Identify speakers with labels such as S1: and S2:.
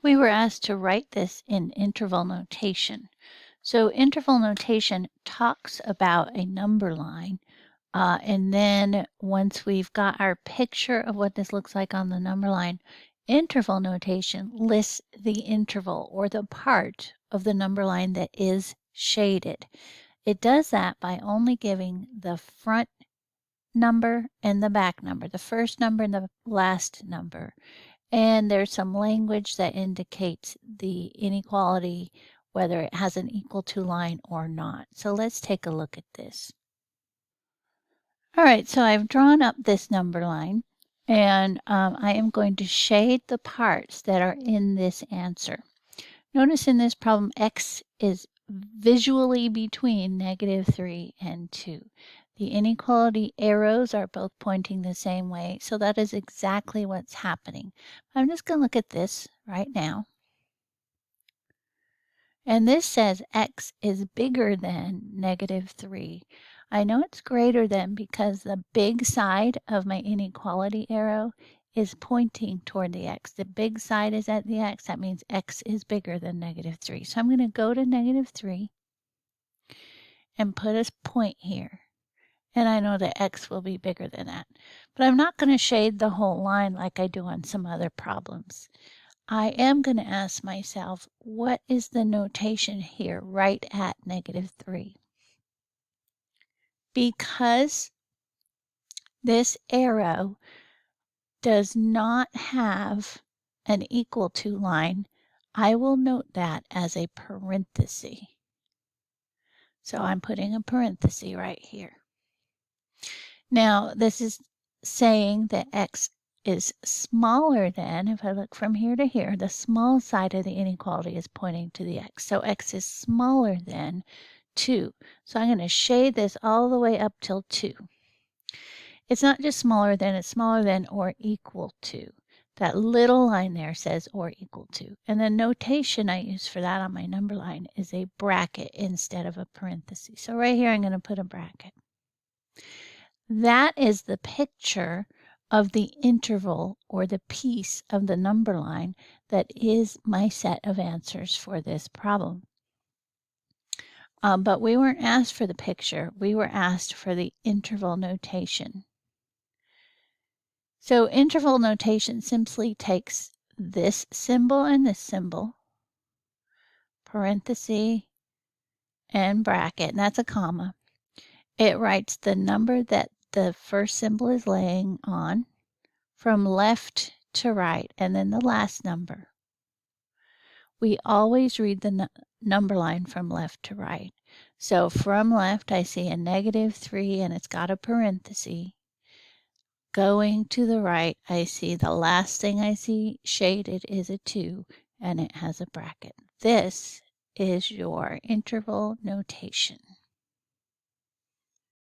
S1: We were asked to write this in interval notation. So interval notation talks about a number line, and then once we've got our picture of what this looks like on the number line, interval notation lists the interval or the part of the number line that is shaded. It does that by only giving the front number and the back number, the first number and the last number. And there's some language that indicates the inequality, whether it has an equal to line or not. So let's take a look at this. All right, so I've drawn up this number line, and I am going to shade the parts that are in this answer. Notice in this problem, x is visually between -3 and 2. The inequality arrows are both pointing the same way, so that is exactly what's happening. I'm just going to look at this right now. And this says x is bigger than -3. I know it's greater than because the big side of my inequality arrow is pointing toward the x. The big side is at the x. That means x is bigger than -3. So I'm going to go to -3 and put a point here. And I know that x will be bigger than that. But I'm not going to shade the whole line like I do on some other problems. I am going to ask myself, what is the notation here right at -3? Because this arrow does not have an equal to line, I will note that as a parenthesis. So I'm putting a parenthesis right here. Now, this is saying that x is smaller than, if I look from here to here, the small side of the inequality is pointing to the x. So x is smaller than 2. So I'm going to shade this all the way up till 2. It's not just smaller than, it's smaller than or equal to. That little line there says or equal to. And the notation I use for that on my number line is a bracket instead of a parenthesis. So right here I'm going to put a bracket. That is the picture of the interval or the piece of the number line that is my set of answers for this problem. But we weren't asked for the picture. We were asked for the interval notation. So interval notation simply takes this symbol and this symbol, parenthesis and bracket, and that's a comma. It writes the number that the first symbol is laying on from left to right, and then the last number. We always read the number line from left to right. So from left, I see a -3, and it's got a parenthesis. Going to the right, I see the last thing I see shaded is a 2, and it has a bracket. This is your interval notation.